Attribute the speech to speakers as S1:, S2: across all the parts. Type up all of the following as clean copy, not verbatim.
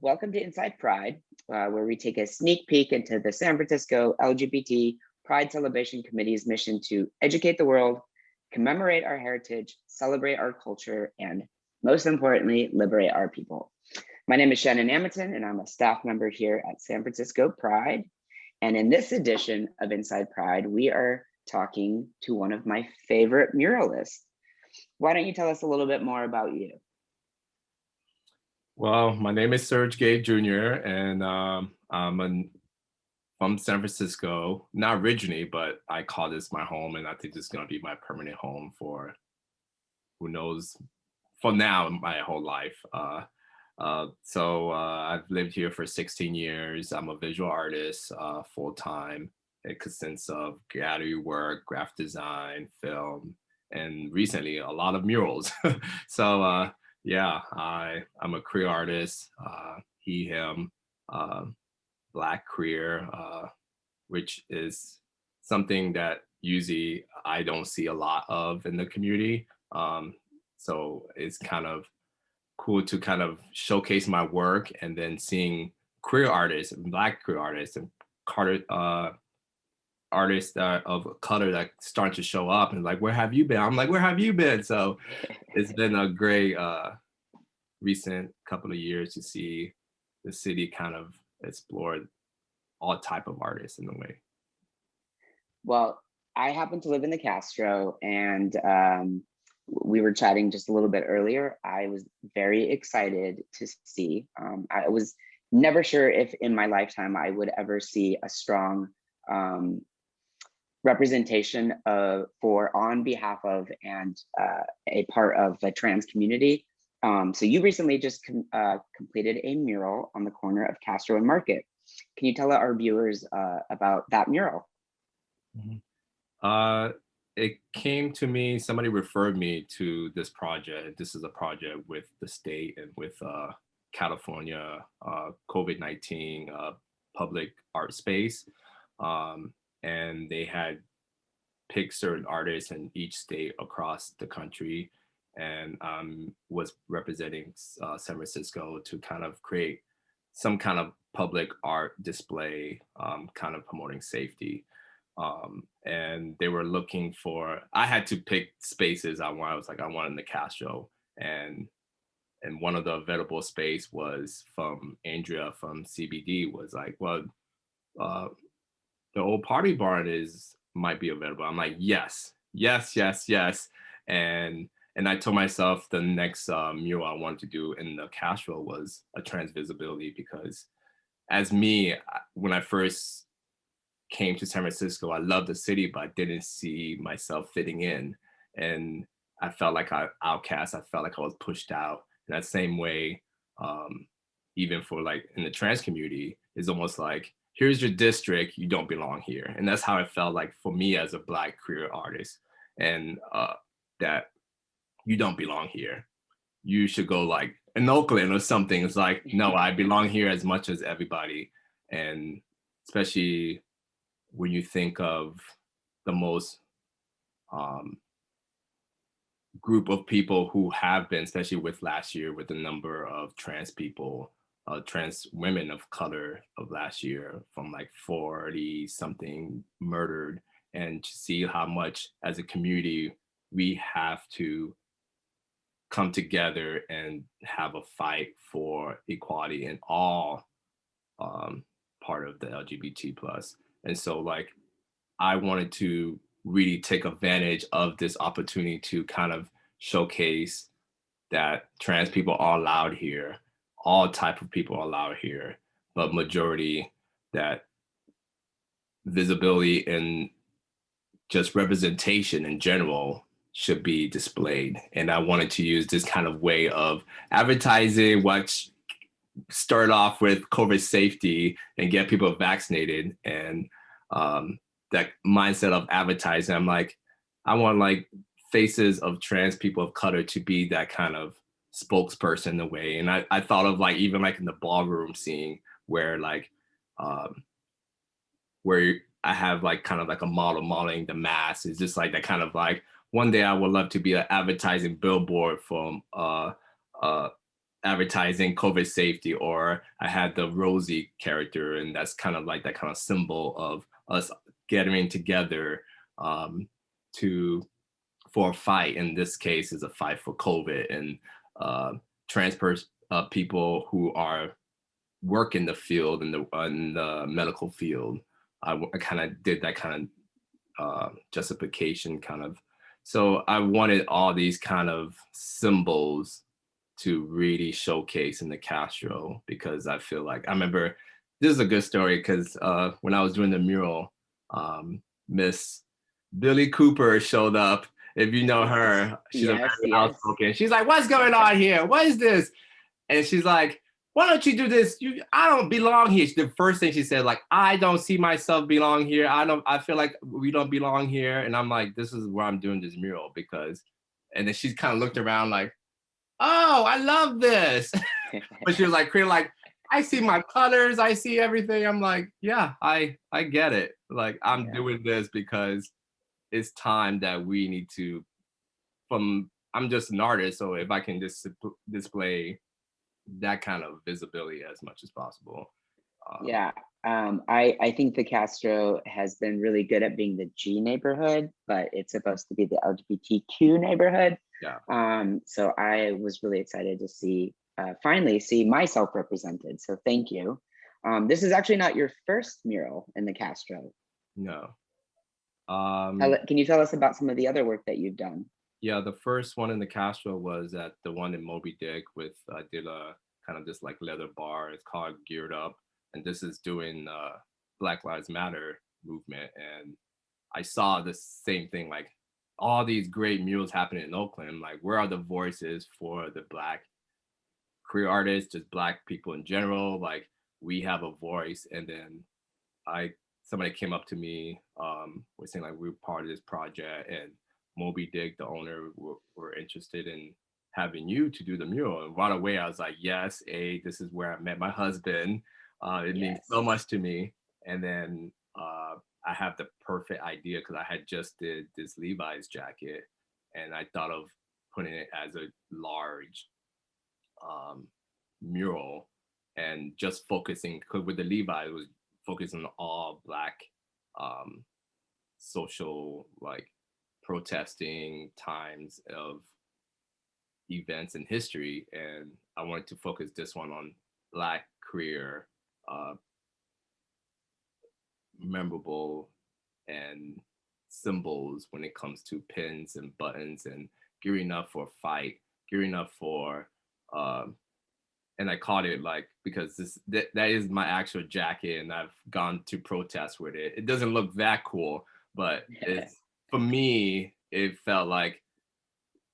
S1: welcome to Inside Pride, where we take a sneak peek into the San Francisco LGBT Pride Celebration Committee's mission to educate the world, commemorate our heritage, celebrate our culture, and most importantly, liberate our people. My name is Shannon Amerton, and I'm a staff member here at San Francisco Pride. And in this edition of Inside Pride, we are talking to one of my favorite muralists. Why don't you tell us a little bit more about you?
S2: Well, my name is Serge Gay Jr. and I'm from San Francisco, not originally, but I call this my home, and I think this is going to be my permanent home for who knows, for now, my whole life. I've lived here for 16 years. I'm a visual artist full-time. It consists of gallery work, graphic design, film, and recently a lot of murals. Yeah, I'm a queer artist, he, him, Black queer, which is something that usually I don't see a lot of in the community. So it's kind of cool to kind of showcase my work, and then seeing queer artists, Black queer artists, and artists of color that start to show up and like, where have you been? I'm like, where have you been? So it's been a great recent couple of years to see the city kind of explore all type of artists in a way.
S1: Well, I happen to live in the Castro, and we were chatting just a little bit earlier. I was very excited to see. I was never sure if in my lifetime I would ever see a strong representation for on behalf of and a part of the trans community. So you recently just completed a mural on the corner of Castro and Market. Can you tell our viewers about that mural?
S2: Mm-hmm. It came to me, somebody referred me to this project. This is a project with the state and with California COVID-19 public art space. And they had picked certain artists in each state across the country, and was representing San Francisco to kind of create some kind of public art display, kind of promoting safety. And they were looking for, I had to pick spaces I wanted. I was like, I wanted in the Castro, and one of the available space was from Andrea from CBD was like, well, the old Party Barn might be available. I'm like, yes. And I told myself the next mural I wanted to do in the Castro was a trans visibility, because as me, when I first came to San Francisco, I loved the city, but I didn't see myself fitting in. And I felt like I outcast. I felt like I was pushed out. In that same way, even for like in the trans community, it's almost like, here's your district, you don't belong here. And that's how it felt like for me as a Black queer artist. And that you don't belong here. You should go like in Oakland or something. It's like, no, I belong here as much as everybody. And especially when you think of the most group of people who have been, especially with last year, with the number of trans people, trans women of color of last year, from like 40 something murdered, and to see how much as a community we have to come together and have a fight for equality in all part of the LGBT plus. And so like, I wanted to really take advantage of this opportunity to kind of showcase that trans people are allowed here, all type of people are allowed here, but majority that visibility and just representation in general should be displayed. And I wanted to use this kind of way of advertising, what started off with COVID safety and get people vaccinated. And that mindset of advertising, I'm like, I want like faces of trans people of color to be that kind of spokesperson in a way. And I thought of like, even like in the ballroom scene where like, where I have like kind of like a model modeling the mask. It's just like that kind of like, one day I would love to be an advertising billboard from advertising COVID safety, or I had the Rosie character, and that's kind of like that kind of symbol of us getting together to for a fight. In this case, is a fight for COVID, and trans people who are work in the field in the medical field. I kind of did that kind of justification kind of. So I wanted all these kind of symbols to really showcase in the Castro, because I feel like I remember this is a good story because when I was doing the mural, Miss Billy Cooper showed up. If you know her, she's a very outspoken. She's like, "What's going on here? What is this?" And she's like, "Why don't you do this? I don't belong here." The first thing she said, like, "I don't see myself belong here. I feel like we don't belong here." And I'm like, "This is where I'm doing this mural because," and then she's kind of looked around like, "Oh, I love this." But she was like, "I see my colors. I see everything." I'm like, "Yeah, I get it. Like, I'm doing this because it's time that we need to, I'm just an artist. So if I can just display that kind of visibility as much as possible."
S1: I think the Castro has been really good at being the G neighborhood, but it's supposed to be the LGBTQ neighborhood. So I was really excited to finally see myself represented. So thank you. This is actually not your first mural in the Castro.
S2: No.
S1: Can you tell us about some of the other work that you've done?
S2: Yeah, the first one in the Castro was at the one in Moby Dick with I did a kind of this like leather bar. It's called Geared Up, and this is doing Black Lives Matter movement. And I saw the same thing, like all these great murals happening in Oakland. Like, where are the voices for the Black queer artists, just Black people in general? Like, we have a voice. And then somebody came up to me, was saying like, we're part of this project, and Moby Dick, the owner, were interested in having you to do the mural. And right away, I was like, yes, this is where I met my husband. It means so much to me. And then I have the perfect idea because I had just did this Levi's jacket, and I thought of putting it as a large mural and just focusing, because with the Levi's, it was focusing on all Black social, like, protesting times of events in history. And I wanted to focus this one on Black queer memorable and symbols when it comes to pins and buttons and gearing up for a fight, gearing up for and I called it, like, because that is my actual jacket, and I've gone to protest with it. It doesn't look that cool, but it's, for me, it felt like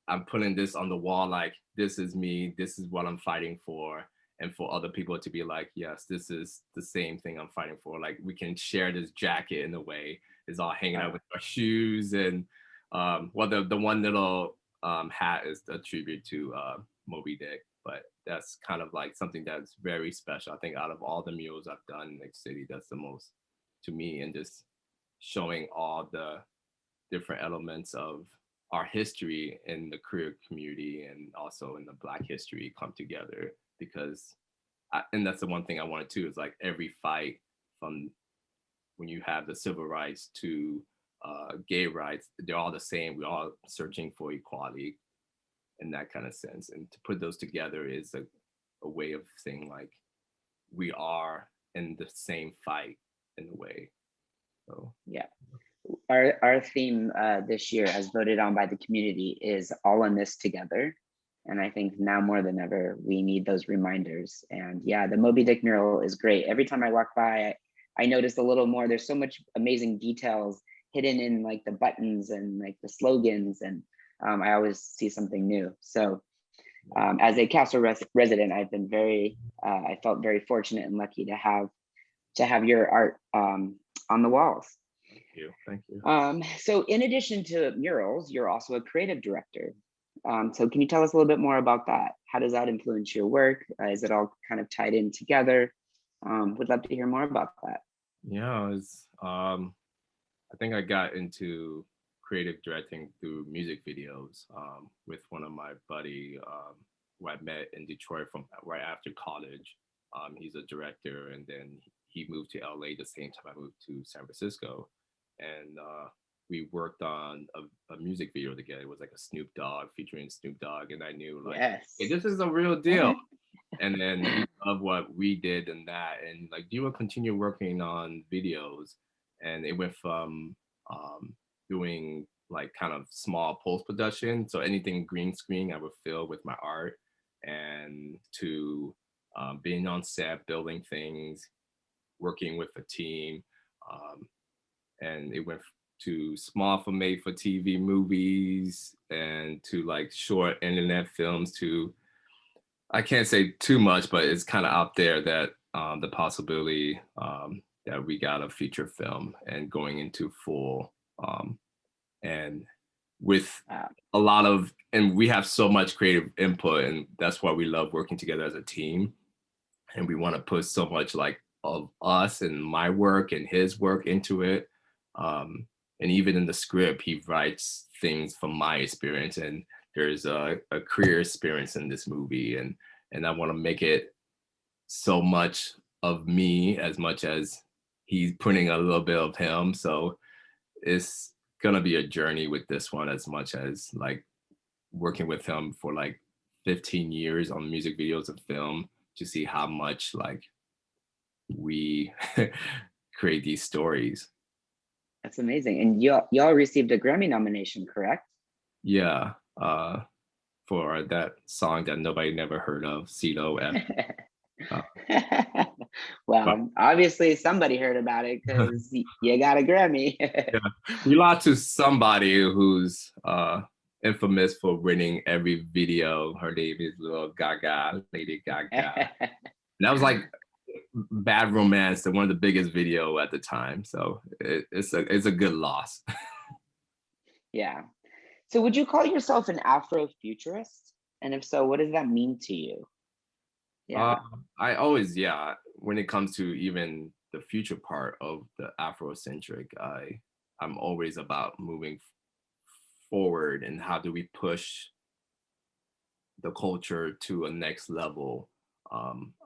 S2: I'm putting this on the wall, like, this is me, this is what I'm fighting for. And for other people to be like, yes, this is the same thing I'm fighting for. Like, we can share this jacket in a way. It's all hanging out with our shoes. And well, the one little hat is a tribute to Moby Dick. But that's kind of like something that's very special. I think out of all the murals I've done in the city, that's the most to me, and just showing all the different elements of our history in the queer community and also in the Black history come together. Because and that's the one thing I wanted to, is like every fight, from when you have the civil rights to gay rights, they're all the same. We're all searching for equality in that kind of sense. And to put those together is a way of saying, like, we are in the same fight in a way. So
S1: yeah. Our theme this year, as voted on by the community, is all in this together. And I think now more than ever, we need those reminders. And yeah, the Moby Dick mural is great. Every time I walk by, I notice a little more. There's so much amazing details hidden in, like, the buttons and like the slogans. And I always see something new. So as a Castro resident, I've been I felt very fortunate and lucky to have your art on the walls.
S2: Thank you.
S1: So in addition to murals, you're also a creative director. So can you tell us a little bit more about that? How does that influence your work? Is it all kind of tied in together? Would love to hear more about that.
S2: Yeah, I think I got into creative directing through music videos with one of my buddy, who I met in Detroit from right after college. He's a director, and then he moved to LA the same time I moved to San Francisco, and we worked on a music video together. It was like a Snoop Dogg featuring Snoop Dogg, and I knew like, hey,
S1: Yes.
S2: this is a real deal. And then he loved what we did and that, and like, you will continue working on videos, and it went from doing like kind of small post production, so anything green screen I would fill with my art, and to being on set, building things, working with a team, um, and it went to small for made for TV movies, and to like short internet films, to I can't say too much, but it's kind of out there that the possibility that we got a feature film and going into full, and with
S1: Wow.
S2: a lot of, and we have so much creative input, and that's why we love working together as a team. And we want to put so much like of us and my work and his work into it. And even in the script, he writes things from my experience, and there's a career experience in this movie, and I want to make it so much of me as much as he's putting a little bit of him. So it's gonna be a journey with this one, as much as like working with him for like 15 years on music videos and film, to see how much like we create these stories.
S1: That's amazing. And y'all received a Grammy nomination, correct?
S2: Yeah, for that song that nobody never heard of, CeeLo F. Uh, but
S1: Well, obviously somebody heard about it because you got a Grammy.
S2: yeah, we lost to somebody who's infamous for winning every video. Her name is Little Gaga, Lady Gaga. And that was like Bad Romance, one of the biggest video at the time. So it's a good loss.
S1: Yeah. So would you call yourself an Afrofuturist? And if so, what does that mean to you?
S2: Uh,
S1: Yeah.
S2: I always, yeah, when it comes to even the future part of the Afrocentric, I'm always about moving forward, and how do we push the culture to a next level.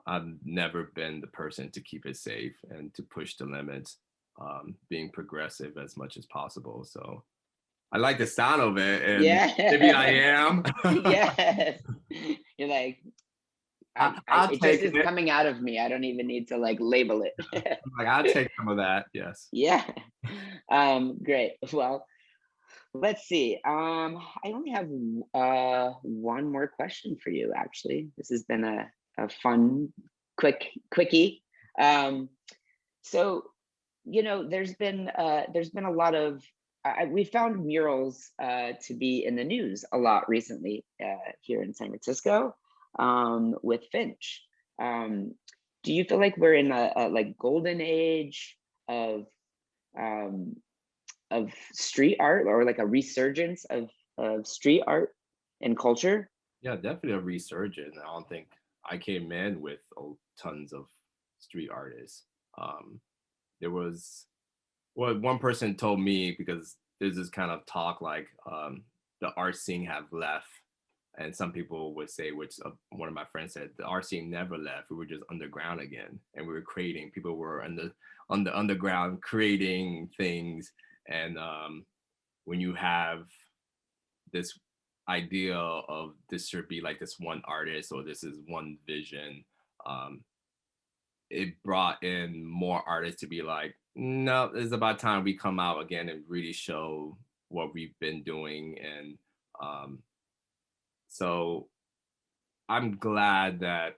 S2: I've never been the person to keep it safe and to push the limits, being progressive as much as possible. So I like the sound of it, and maybe I
S1: Yeah.
S2: am.
S1: Yes. You're like,
S2: I'll
S1: it just
S2: take
S1: is
S2: it.
S1: coming out of me. I don't even need to like label it.
S2: Like, I'll take some of that. Yes.
S1: Yeah. Great. Well, let's see. I only have one more question for you, actually. This has been a fun, quickie. Um, so, there's been a lot of we found murals to be in the news a lot recently here in San Francisco with Finch. Um, do you feel like we're in a like golden age of um, street art, or like a resurgence of street art and culture?
S2: Yeah, definitely a resurgence. I don't think I came in with tons of street artists. Um, there was, well, one person told me, because there's this kind of talk like the art scene have left, and some people would say, which one of my friends said, the art scene never left. We were just underground again, and we were creating. People were on the underground creating things, and when you have this idea of this should be like this one artist, or this is one vision, um, it brought in more artists to be like, no, it's about time we come out again and really show what we've been doing. And um, so I'm glad that,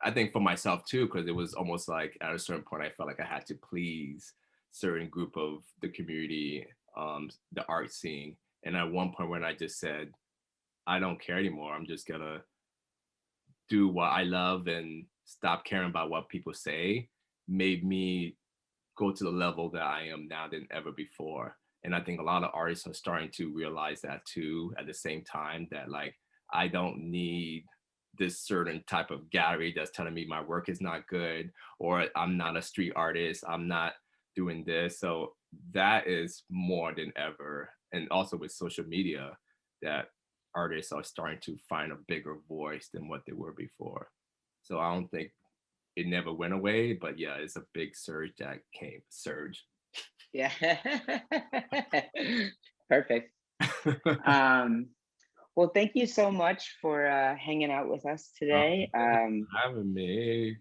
S2: I think for myself too, because it was almost like at a certain point I felt like I had to please certain group of the community, the art scene. And at one point when I just said, I don't care anymore, I'm just gonna do what I love and stop caring about what people say, made me go to the level that I am now than ever before. And I think a lot of artists are starting to realize that too at the same time, that like, I don't need this certain type of gallery that's telling me my work is not good, or I'm not a street artist, I'm not doing this. So that is more than ever. And also with social media, that artists are starting to find a bigger voice than what they were before. So I don't think it never went away, but yeah, it's a big surge that came. Surge.
S1: Yeah. Perfect. Um, well, thank you so much for hanging out with us today.
S2: Thanks for having me.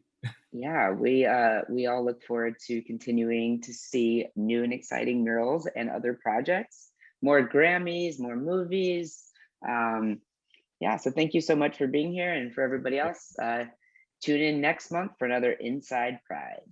S1: Yeah, we all look forward to continuing to see new and exciting murals and other projects, more Grammys, more movies. Um, yeah, so thank you so much for being here, and for everybody else, tune in next month for another Inside Pride.